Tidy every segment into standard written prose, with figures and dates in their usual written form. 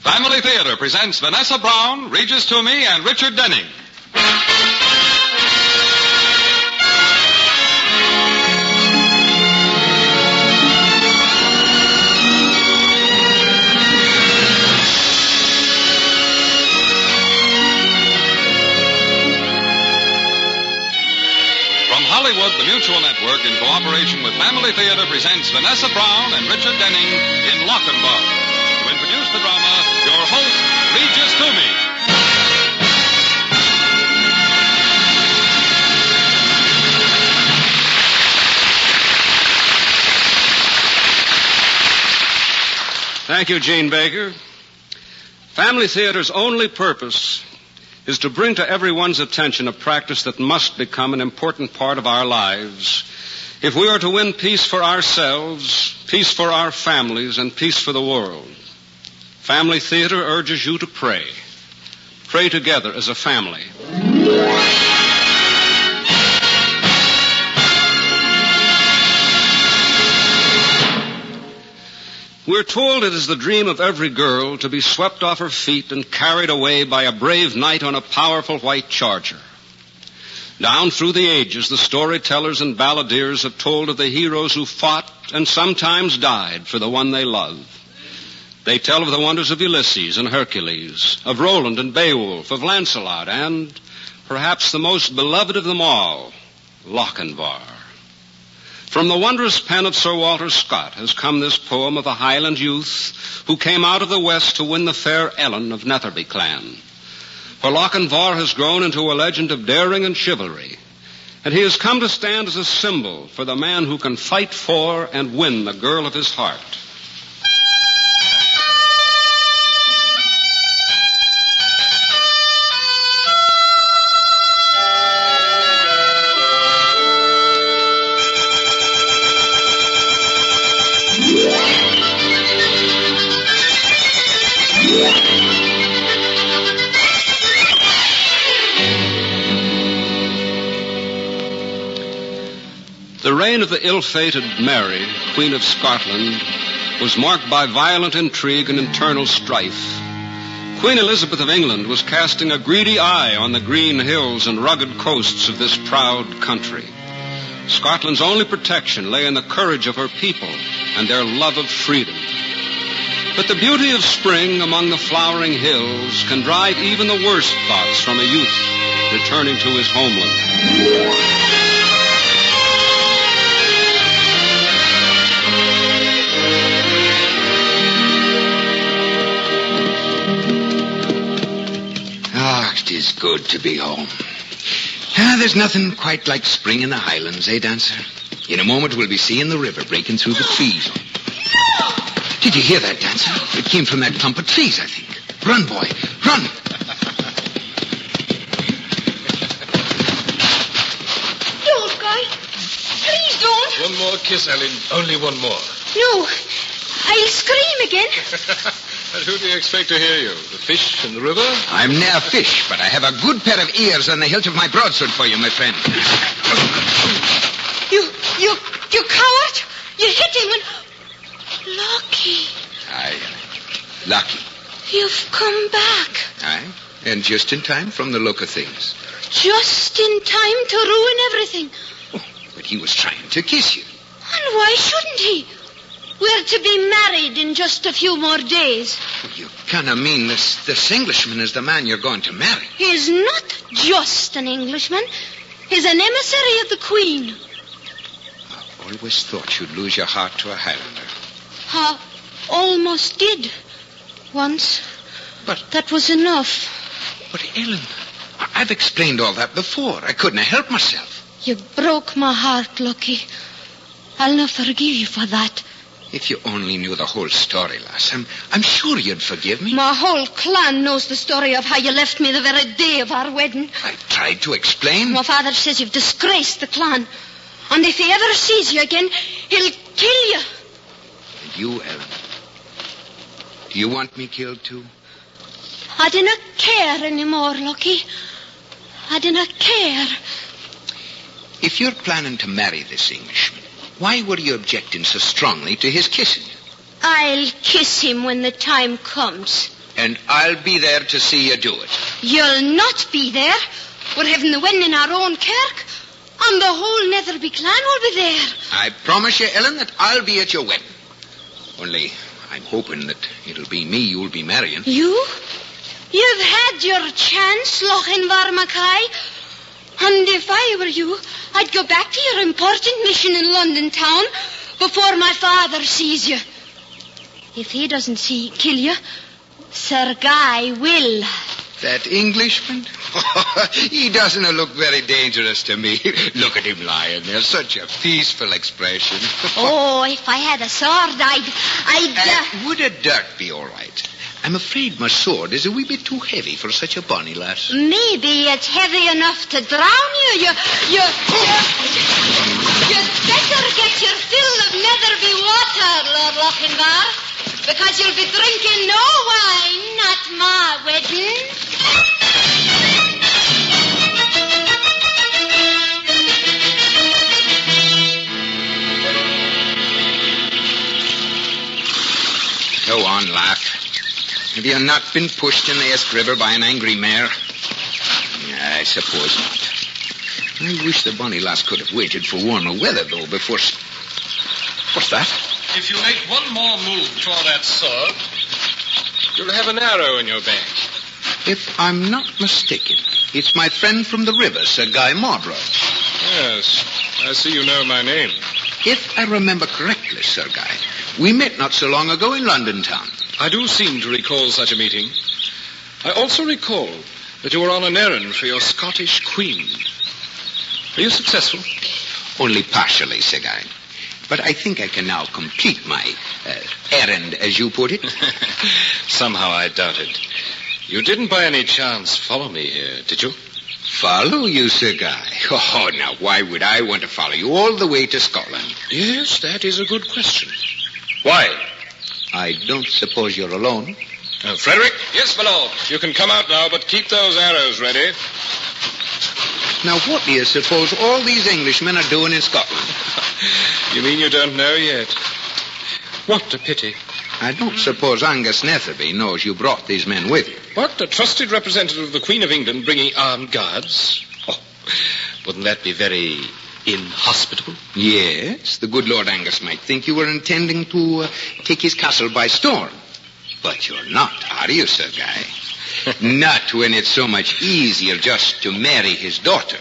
Family Theater presents Vanessa Brown, Regis Toomey, and Richard Denning. From Hollywood, the Mutual Network, in cooperation with Family Theater, presents Vanessa Brown and Richard Denning in Lochinvar. To introduce the drama, your host, Regis Toomey. Thank you, Gene Baker. Family Theater's only purpose is to bring to everyone's attention a practice that must become an important part of our lives if we are to win peace for ourselves, peace for our families, and peace for the world. Family Theater urges you to pray. Pray together as a family. We're told it is the dream of every girl to be swept off her feet and carried away by a brave knight on a powerful white charger. Down through the ages, the storytellers and balladeers have told of the heroes who fought and sometimes died for the one they loved. They tell of the wonders of Ulysses and Hercules, of Roland and Beowulf, of Lancelot, and perhaps the most beloved of them all, Lochinvar. From the wondrous pen of Sir Walter Scott has come this poem of a Highland youth who came out of the west to win the fair Ellen of Netherby clan. For Lochinvar has grown into a legend of daring and chivalry, and he has come to stand as a symbol for the man who can fight for and win the girl of his heart. The reign of the ill-fated Mary, Queen of Scotland, was marked by violent intrigue and internal strife. Queen Elizabeth of England was casting a greedy eye on the green hills and rugged coasts of this proud country. Scotland's only protection lay in the courage of her people and their love of freedom. But the beauty of spring among the flowering hills can drive even the worst thoughts from a youth returning to his homeland. It is good to be home. There's nothing quite like spring in the Highlands, eh, Dancer? In a moment, we'll be seeing the river breaking through the trees. Did you hear that, Dancer? It came from that clump of trees, I think. Run, boy, run! Don't, Guy. Please don't. One more kiss, Ellen. Only one more. No. I'll scream again. And who do you expect to hear you? The fish in the river? I'm near fish, but I have a good pair of ears on the hilt of my broadsword for you, my friend. You coward! You hit him when... Lucky. Aye, Lucky. You've come back. Aye, and just in time from the look of things. Just in time to ruin everything. Oh, but he was trying to kiss you. And why shouldn't he? We're to be married in just a few more days. You can't mean this Englishman is the man you're going to marry. He's not just an Englishman. He's an emissary of the Queen. I always thought you'd lose your heart to a Highlander. I almost did. Once. But that was enough. But, Ellen, I've explained all that before. I couldn't help myself. You broke my heart, Lucky. I'll not forgive you for that. If you only knew the whole story, lass, I'm sure you'd forgive me. My whole clan knows the story of how you left me the very day of our wedding. I tried to explain. My father says you've disgraced the clan. And if he ever sees you again, he'll kill you. And you, Ellen, do you want me killed too? I do not care anymore, Lucky. I do not care. If you're planning to marry this Englishman, why were you objecting so strongly to his kissing you? I'll kiss him when the time comes. And I'll be there to see you do it. You'll not be there. We're having the wedding in our own kirk. And the whole Netherby clan will be there. I promise you, Ellen, that I'll be at your wedding. Only, I'm hoping that it'll be me you'll be marrying. You? You've had your chance, Lochinvar Mackay. And if I were you, I'd go back to your important mission in London town before my father sees you. If he doesn't kill you, Sir Guy will. That Englishman? He doesn't look very dangerous to me. Look at him lying there. Such a peaceful expression. Oh, if I had a sword, I'd... Would a dart be all right? I'm afraid my sword is a wee bit too heavy for such a bonny lass. Maybe it's heavy enough to drown you. You'd better get your fill of Netherby water, Lord Lochinvar. Because you'll be drinking no wine at my wedding. Go on, laugh. Have you not been pushed in the Esk River by an angry mare? I suppose not. I wish the bonny lass could have waited for warmer weather, though, before... What's that? If you make one more move toward that sword, you'll have an arrow in your back. If I'm not mistaken, it's my friend from the river, Sir Guy Marlborough. Yes, I see you know my name. If I remember correctly, Sir Guy, we met not so long ago in London town. I do seem to recall such a meeting. I also recall that you were on an errand for your Scottish queen. Are you successful? Only partially, Sir Guy. But I think I can now complete my errand, as you put it. Somehow I doubt it. You didn't by any chance follow me here, did you? Follow you, Sir Guy? Oh, now, why would I want to follow you all the way to Scotland? Yes, that is a good question. Why? I don't suppose you're alone. Frederick? Yes, my lord. You can come out now, but keep those arrows ready. Now, what do you suppose all these Englishmen are doing in Scotland? You mean you don't know yet? What a pity. I don't suppose Angus Netherby knows you brought these men with you. What? A trusted representative of the Queen of England bringing armed guards? Oh, wouldn't that be very inhospitable? Yes, the good Lord Angus might think you were intending to take his castle by storm. But you're not, are you, Sir Guy? Not when it's so much easier just to marry his daughter.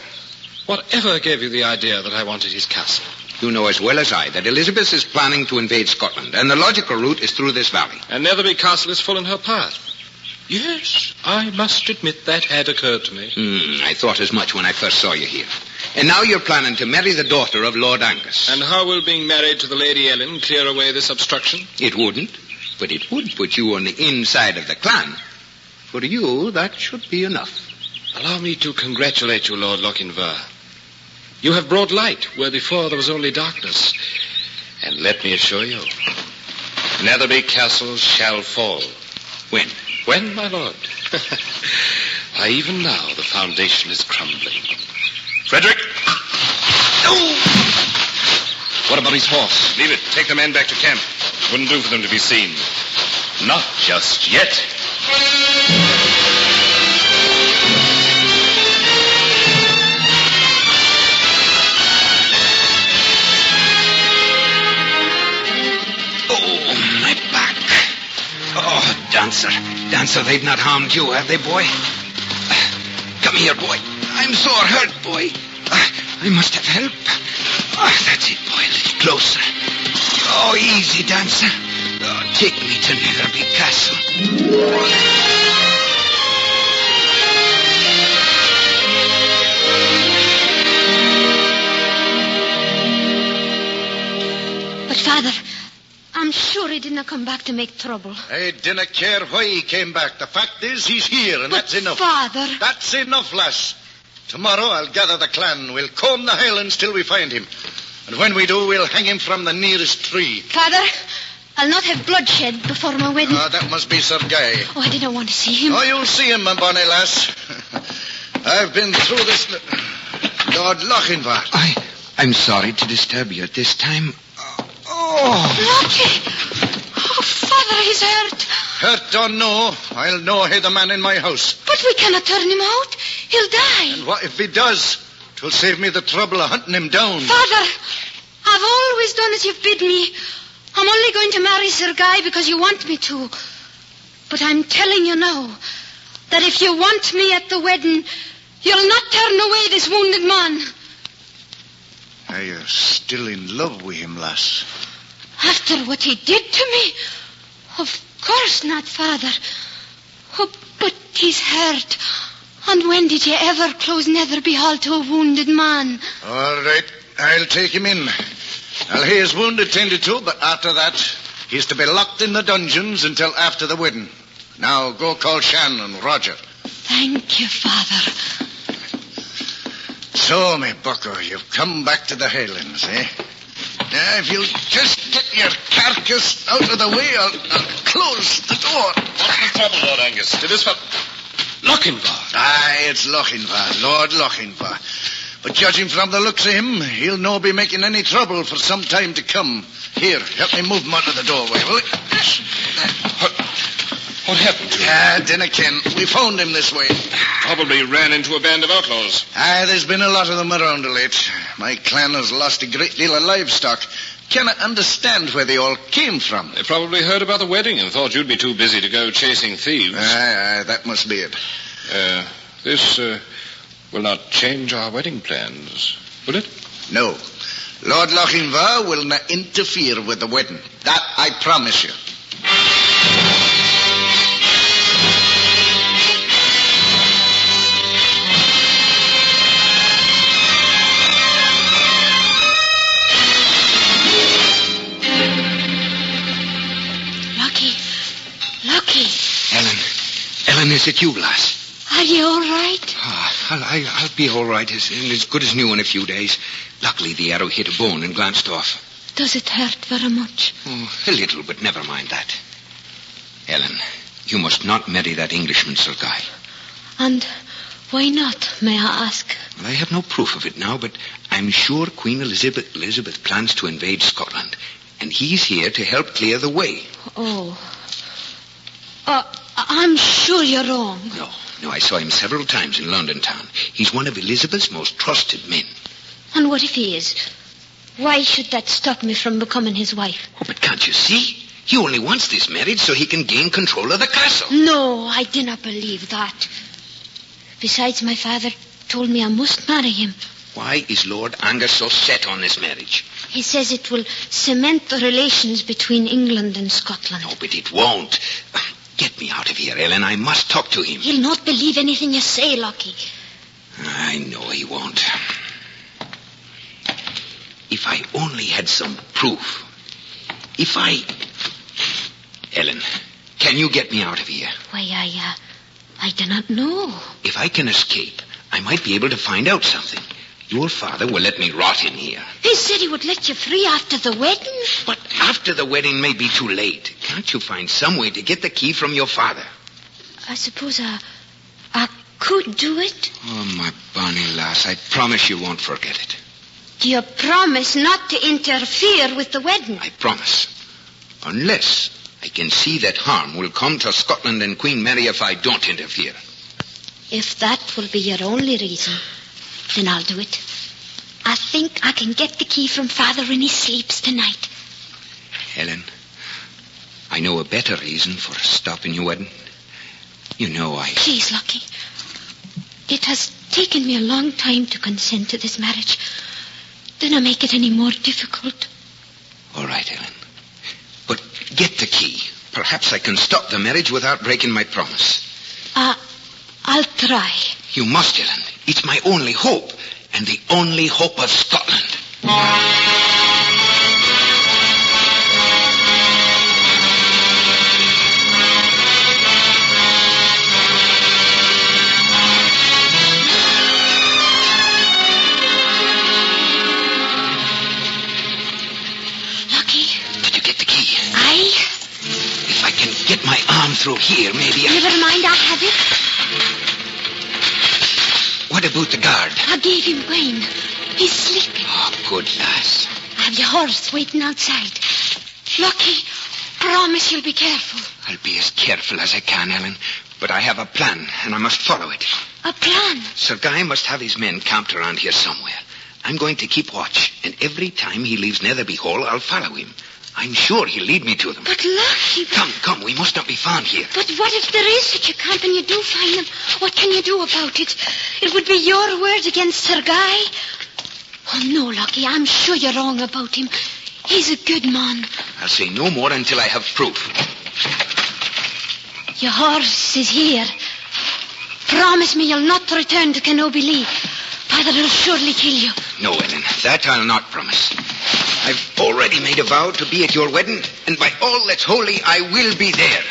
Whatever gave you the idea that I wanted his castle? You know as well as I that Elizabeth is planning to invade Scotland, and the logical route is through this valley. And Netherby Castle is full in her path. Yes, I must admit that had occurred to me. I thought as much when I first saw you here. And now you're planning to marry the daughter of Lord Angus. And how will being married to the Lady Ellen clear away this obstruction? It wouldn't, but it would put you on the inside of the clan. For you, that should be enough. Allow me to congratulate you, Lord Lochinvar. You have brought light where before there was only darkness. And let me assure you, Netherby Castle shall fall. When? When, my lord? Why, even now the foundation is crumbling. Frederick! Oh! What about his horse? Leave it. Take the men back to camp. It wouldn't do for them to be seen. Not just yet. Dancer, they've not harmed you, have they, boy? Come here, boy. I'm sore hurt, boy. I must have help. That's it, boy. A little closer. Oh, easy, Dancer. Take me to Netherby Castle. But, Father, I'm sure he didn't come back to make trouble. I didn't care why he came back. The fact is, he's here, and that's enough. Father... That's enough, lass. Tomorrow I'll gather the clan. We'll comb the Highlands till we find him. And when we do, we'll hang him from the nearest tree. Father, I'll not have bloodshed before my wedding. That must be Sir Guy. Oh, I didn't want to see him. Oh, you'll see him, my bonny lass. I've been through this... Lord Lochinvar. I'm sorry to disturb you at this time. Lockie! Oh, Father, he's hurt. Hurt or no, I'll no hear the man in my house. But we cannot turn him out. He'll die. And what if he does? 'Twill save me the trouble of hunting him down. Father, I've always done as you've bid me. I'm only going to marry Sir Guy because you want me to. But I'm telling you now that if you want me at the wedding, you'll not turn away this wounded man. Are you still in love with him, lass? After what he did to me? Of course not, Father. Oh, but he's hurt. And when did you ever close nether behold to a wounded man? All right, I'll take him in. I'll hear his wounded tended to, but after that, he's to be locked in the dungeons until after the wedding. Now, go call Shan and Roger. Thank you, Father. So, me bucko, you've come back to the Highlands, eh? Now, if you'll just get your carcass out of the way, I'll close the door. What's the trouble, Lord Angus? Did this Lochinvar? Aye, it's Lochinvar, Lord Lochinvar. But judging from the looks of him, he'll no be making any trouble for some time to come. Here, help me move him out of the doorway, will you? What happened to him? Dinna ken. We found him this way. Probably ran into a band of outlaws. Aye, there's been a lot of them around of late. My clan has lost a great deal of livestock. Cannot understand where they all came from. They probably heard about the wedding and thought you'd be too busy to go chasing thieves. Aye, that must be it. This will not change our wedding plans, will it? No. Lord Lochinvar will not interfere with the wedding. That I promise you. Ellen, is it you, lass? Are you all right? I'll be all right. As good as new in a few days. Luckily, the arrow hit a bone and glanced off. Does it hurt very much? Oh, a little, but never mind that. Ellen, you must not marry that Englishman, Sir Guy. And why not, may I ask? Well, I have no proof of it now, but I'm sure Queen Elizabeth plans to invade Scotland, and he's here to help clear the way. Oh. I'm sure you're wrong. No, I saw him several times in London town. He's one of Elizabeth's most trusted men. And what if he is? Why should that stop me from becoming his wife? Oh, but can't you see? He only wants this marriage so he can gain control of the castle. No, I do not believe that. Besides, my father told me I must marry him. Why is Lord Angus so set on this marriage? He says it will cement the relations between England and Scotland. No, but it won't. Get me out of here, Ellen. I must talk to him. He'll not believe anything you say, Lockie. I know he won't. If I only had some proof. Ellen, can you get me out of here? Why, I do not know. If I can escape, I might be able to find out something. Your father will let me rot in here. He said he would let you free after the wedding. But after the wedding may be too late. Can't you find some way to get the key from your father? I suppose I could do it. Oh, my bonny lass, I promise you won't forget it. Do you promise not to interfere with the wedding? I promise. Unless I can see that harm will come to Scotland and Queen Mary if I don't interfere. If that will be your only reason, then I'll do it. I think I can get the key from Father when he sleeps tonight. Helen, I know a better reason for stopping your wedding. You know I... Please, Lockie. It has taken me a long time to consent to this marriage. Do not make it any more difficult. All right, Helen. But get the key. Perhaps I can stop the marriage without breaking my promise. I'll try. You must, Helen. It's my only hope, and the only hope of Scotland. Lucky? Did you get the key? Aye. If I can get my arm through here, maybe Never mind, I have it. What about the guard? I gave him wine. He's sleeping. Oh, good lass. I have your horse waiting outside. Lucky, promise you'll be careful. I'll be as careful as I can, Ellen. But I have a plan, and I must follow it. A plan? Sir Guy must have his men camped around here somewhere. I'm going to keep watch, and every time he leaves Netherby Hall, I'll follow him. I'm sure he'll lead me to them. But Lucky... Come, we must not be found here. But what if there is such a camp and you do find them? What can you do about it? It would be your word against Sir Guy. Oh, no, Lucky, I'm sure you're wrong about him. He's a good man. I'll say no more until I have proof. Your horse is here. Promise me you'll not return to Kenobi Lee. Father will surely kill you. No, Ellen, that I'll not promise. I've already made a vow to be at your wedding, and by all that's holy, I will be there.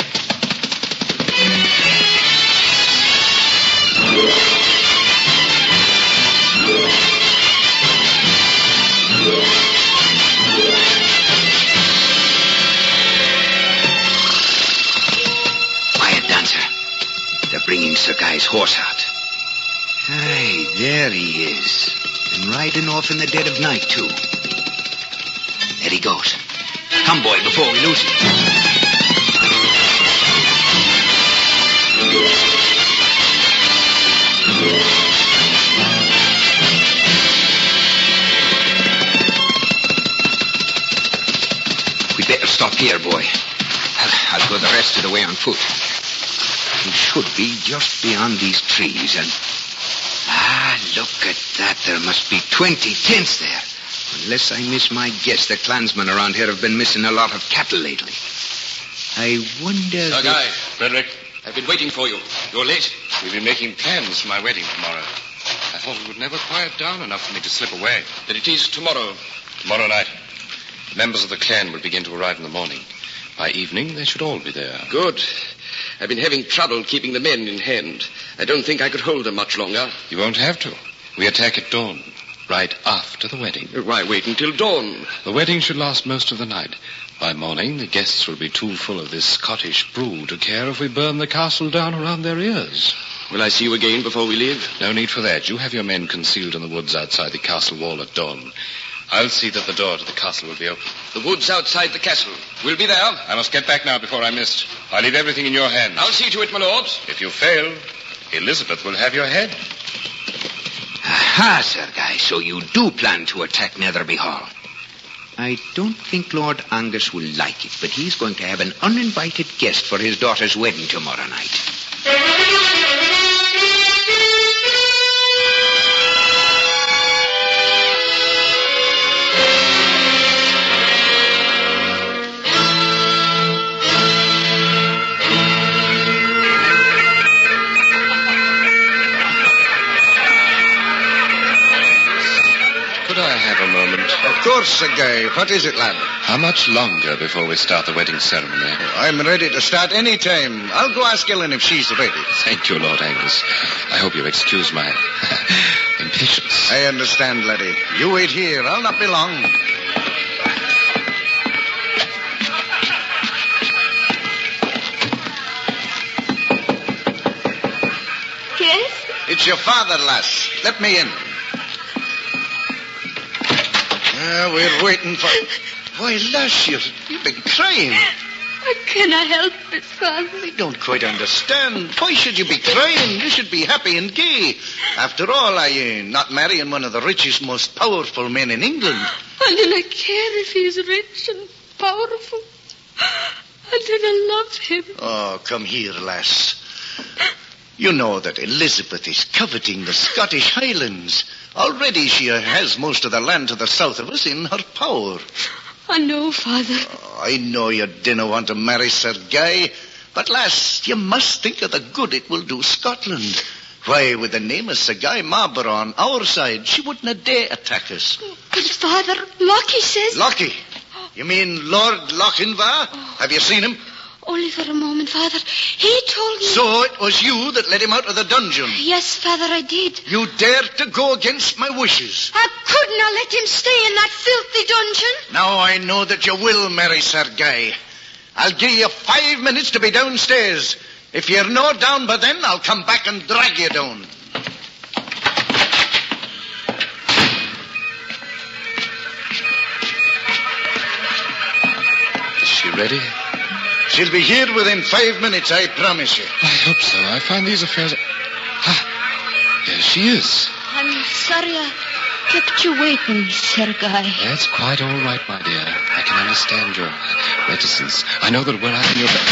Quiet, Dancer. They're bringing Sir Guy's horse out. Aye, there he is. And riding off in the dead of night, too. There he goes. Come, boy, before we lose him. We'd better stop here, boy. I'll go the rest of the way on foot. We should be just beyond these trees, and... look at that. There must be 20 tents there. Unless I miss my guess, the clansmen around here have been missing a lot of cattle lately. I wonder... Sir Guy, Frederick, I've been waiting for you. You're late. We've been making plans for my wedding tomorrow. I thought it would never quiet down enough for me to slip away. Then it is tomorrow. Tomorrow night. Members of the clan will begin to arrive in the morning. By evening, they should all be there. Good. I've been having trouble keeping the men in hand. I don't think I could hold them much longer. You won't have to. We attack at dawn. Right after the wedding. Why wait until dawn? The wedding should last most of the night. By morning, the guests will be too full of this Scottish brew to care if we burn the castle down around their ears. Will I see you again before we leave? No need for that. You have your men concealed in the woods outside the castle wall at dawn. I'll see that the door to the castle will be open. The woods outside the castle. We'll be there. I must get back now before I miss. I'll leave everything in your hands. I'll see to it, my lords. If you fail, Elizabeth will have your head. Aha, Sir Guy, so you do plan to attack Netherby Hall. I don't think Lord Angus will like it, but he's going to have an uninvited guest for his daughter's wedding tomorrow night. Of course, Sir Guy. What is it, lad? How much longer before we start the wedding ceremony? I'm ready to start any time. I'll go ask Ellen if she's ready. Thank you, Lord Angus. I hope you'll excuse my impatience. I understand, laddie. You wait here. I'll not be long. Yes? It's your father, lass. Let me in. We're waiting for... Why, lass, you've been crying. How can I help it, Father? I don't quite understand. Why should you be crying? You should be happy and gay. After all, I ain't not marrying one of the richest, most powerful men in England. I do not care if he's rich and powerful. I do not love him. Oh, come here, lass. You know that Elizabeth is coveting the Scottish Highlands. Already she has most of the land to the south of us in her power. I know, Father. Oh, I know you didn't want to marry Sir Guy, but, lass, you must think of the good it will do Scotland. Why, with the name of Sir Guy Marlborough on our side, she wouldn't dare attack us. But, Father, Lockie says... Lockie? You mean Lord Lochinvar? Have you seen him? Only for a moment, Father. He told me... So it was you that let him out of the dungeon? Yes, Father, I did. You dared to go against my wishes? I could not let him stay in that filthy dungeon. Now I know that you will marry Sir Guy. I'll give you 5 minutes to be downstairs. If you're not down by then, I'll come back and drag you down. Is she ready? She'll be here within 5 minutes, I promise you. I hope so. I find these affairs... Here she is. I'm sorry I kept you waiting, Sergei. That's quite all right, my dear. I can understand your reticence. I know that when I'm in your bed...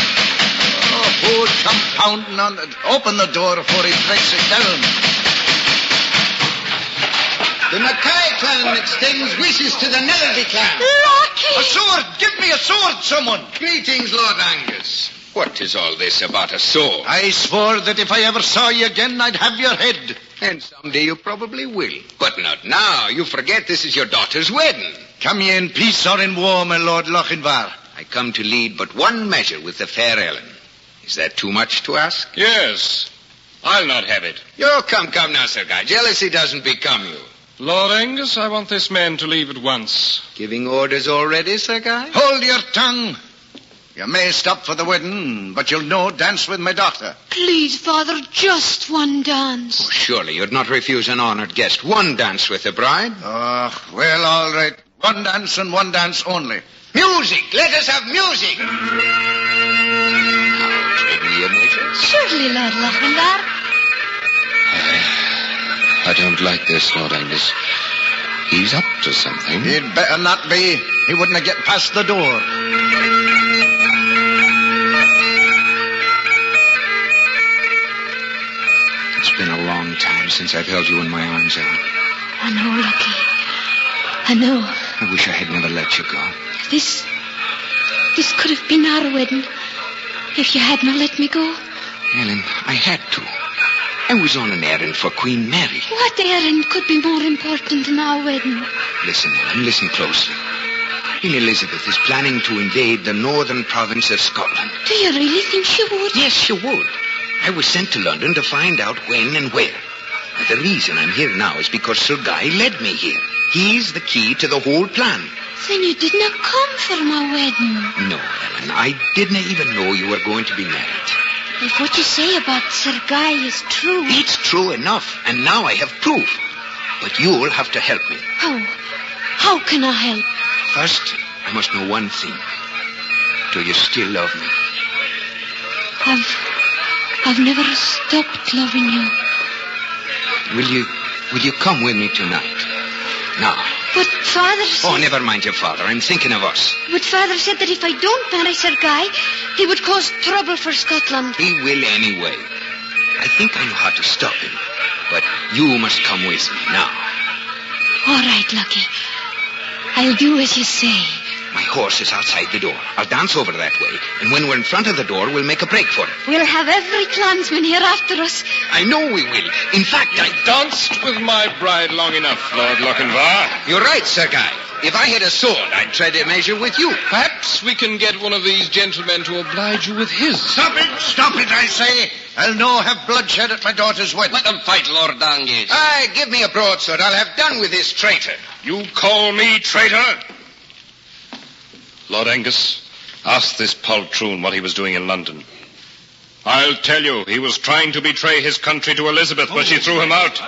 Oh, who'd come pounding on it? Open the door before he breaks it down. The Mackay clan extends wishes to the Nellerby clan. Lucky! A sword! Give me a sword, someone! Greetings, Lord Angus. What is all this about a sword? I swore that if I ever saw you again, I'd have your head. And someday you probably will. But not now. You forget this is your daughter's wedding. Come ye in peace or in war, my Lord Lochinvar? I come to lead but one measure with the fair Ellen. Is that too much to ask? Yes. I'll not have it. Oh, come now, Sir Guy. Jealousy doesn't become you. Lord Angus, I want this man to leave at once. Giving orders already, Sir Guy? Hold your tongue. You may stop for the wedding, but you'll no dance with my daughter. Please, Father, just one dance. Oh, surely you'd not refuse an honored guest one dance with the bride. Oh, well, all right. One dance and one dance only. Music! Let us have music! Now, trade me a measure. Surely, Lord Lochinvar. I don't like this, Lord Angus. He's up to something. He'd better not be. He wouldn't have get past the door. It's been a long time since I've held you in my arms, Ellen. I know, Lucky. I know. I wish I had never let you go. This could have been our wedding if you had not let me go. Ellen, I had to. I was on an errand for Queen Mary. What errand could be more important than our wedding? Listen, Ellen, listen closely. Queen Elizabeth is planning to invade the northern province of Scotland. Do you really think she would? Yes, she would. I was sent to London to find out when and where. But the reason I'm here now is because Sir Guy led me here. He's the key to the whole plan. Then you did not come for my wedding. No, Ellen, I didn't even know you were going to be married. If what you say about Sir Guy is true... It's true enough, and now I have proof. But you'll have to help me. How can I help? First, I must know one thing. Do you still love me? I've never stopped loving you. Will you come with me tonight? Now. But Father said... Oh, never mind your father. I'm thinking of us. But Father said that if I don't marry Sir Guy, he would cause trouble for Scotland. He will anyway. I think I know how to stop him. But you must come with me now. All right, Lucky. I'll do as you say. My horse is outside the door. I'll dance over that way. And when we're in front of the door, we'll make a break for it. We'll have every clansman here after us. I know we will. In fact, I danced with my bride long enough, Lord Lochinvar. You're right, Sir Guy. If I had a sword, I'd try to measure with you. Perhaps we can get one of these gentlemen to oblige you with his. Stop it, I say. I'll no have bloodshed at my daughter's wedding. Let them fight, Lord Angus. Aye, give me a broadsword. I'll have done with this traitor. You call me traitor? Lord Angus, ask this poltroon what he was doing in London. I'll tell you, he was trying to betray his country to Elizabeth, but she threw him out.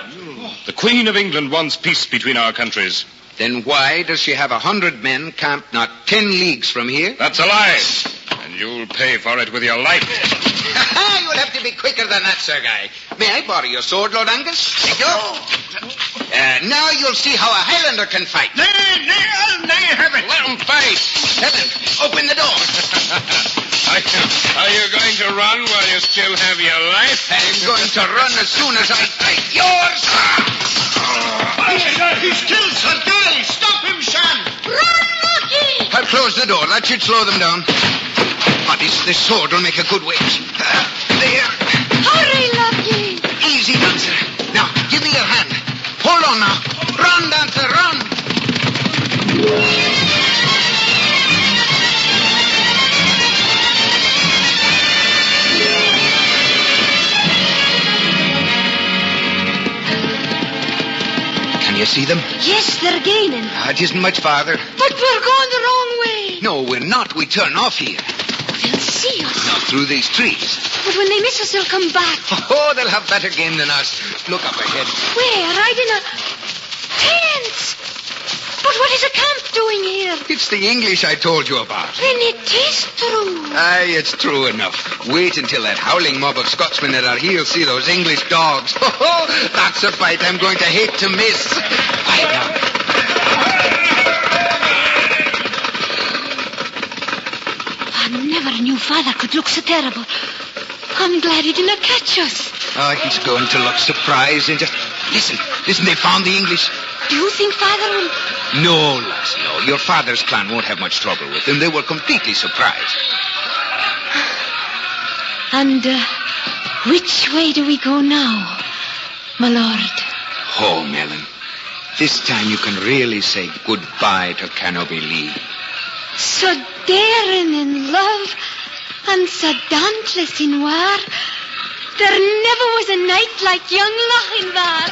The Queen of England wants peace between our countries. Then why does she have 100 men camped not 10 leagues from here? That's a lie. And you'll pay for it with your life. You'll have to be quicker than that, Sir Guy. May I borrow your sword, Lord Angus? Thank you. Now you'll see how a Highlander can fight. Nay, have it. Let him fight. Helen, open the door. Are you going to run while you still have your life? I'm going to run as soon as I break yours. He's killed, Sir Guy. Stop him, Shan. Run, Lucky! I'll close the door. That should slow them down. But this sword will make a good wedge. There. Hurry, Lucky! Easy, Dancer. Now, give me your hand. Hold on now. Run, Dancer, run. Can you see them? Yes, they're gaining. It isn't much farther. But we're going the wrong way. No, we're not. We turn off here. They'll see us. Not through these trees. But when they miss us, they'll come back. Oh, they'll have better game than us. Look up ahead. Where? Right in a... Tents! But what is a camp doing here? It's the English I told you about. Then it is true. Aye, it's true enough. Wait until that howling mob of Scotsmen at our heels see those English dogs. That's a fight I'm going to hate to miss. Quiet now. I never knew Father could look so terrible. I'm glad he didn't catch us. Oh, he's going to look surprised and just... Listen, they found the English. Do you think Father will... No, lass, no. Your father's clan won't have much trouble with them. They were completely surprised. And which way do we go now, my lord? Home, Ellen. This time you can really say goodbye to Canopy Lee. So daring in love and so dauntless in war. There never was a knight like young Lochinvar.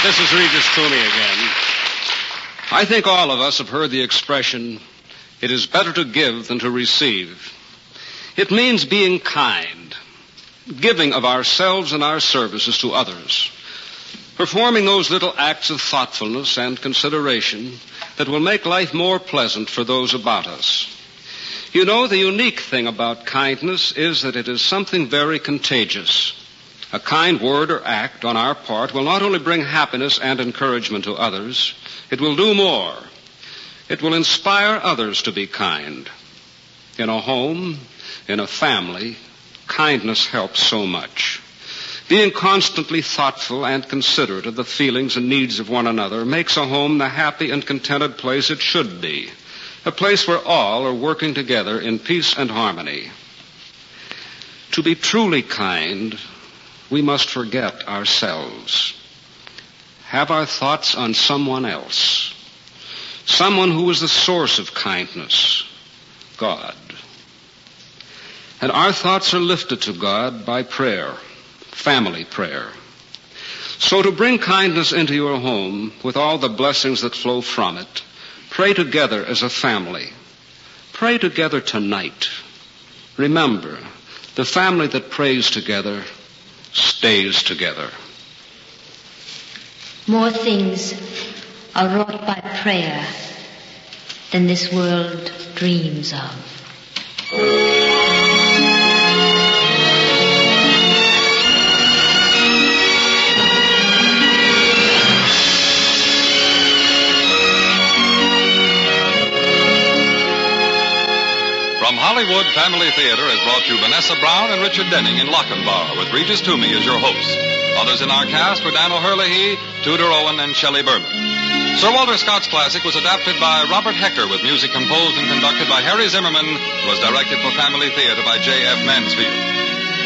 This is Regis Toomey again. I think all of us have heard the expression, it is better to give than to receive. It means being kind, giving of ourselves and our services to others, performing those little acts of thoughtfulness and consideration that will make life more pleasant for those about us. You know, the unique thing about kindness is that it is something very contagious. A kind word or act on our part will not only bring happiness and encouragement to others, it will do more. It will inspire others to be kind. In a home, in a family, kindness helps so much. Being constantly thoughtful and considerate of the feelings and needs of one another makes a home the happy and contented place it should be, a place where all are working together in peace and harmony. To be truly kind, we must forget ourselves. Have our thoughts on someone else. Someone who is the source of kindness, God. And our thoughts are lifted to God by prayer, family prayer. So to bring kindness into your home with all the blessings that flow from it, pray together as a family. Pray together tonight. Remember, the family that prays together stays together. More things are wrought by prayer than this world dreams of. From Hollywood, Family Theater has brought you Vanessa Brown and Richard Denning in Lochinvar with Regis Toomey as your host. Others in our cast were Dan O'Herlihy, Tudor Owen, and Shelley Berman. Sir Walter Scott's classic was adapted by Robert Hecker with music composed and conducted by Harry Zimmerman and was directed for Family Theater by J.F. Mansfield.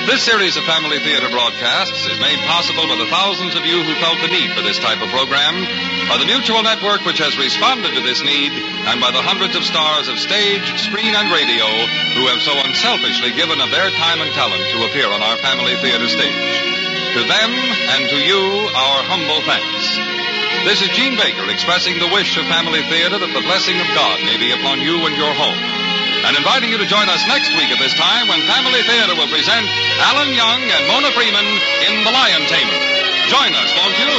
This series of Family Theater broadcasts is made possible by the thousands of you who felt the need for this type of program, by the Mutual Network which has responded to this need, and by the hundreds of stars of stage, screen, and radio who have so unselfishly given of their time and talent to appear on our Family Theater stage. To them and to you, our humble thanks. This is Gene Baker expressing the wish of Family Theater that the blessing of God may be upon you and your home, and inviting you to join us next week at this time when Family Theater will present Alan Young and Mona Freeman in The Lion Tamer. Join us, won't you?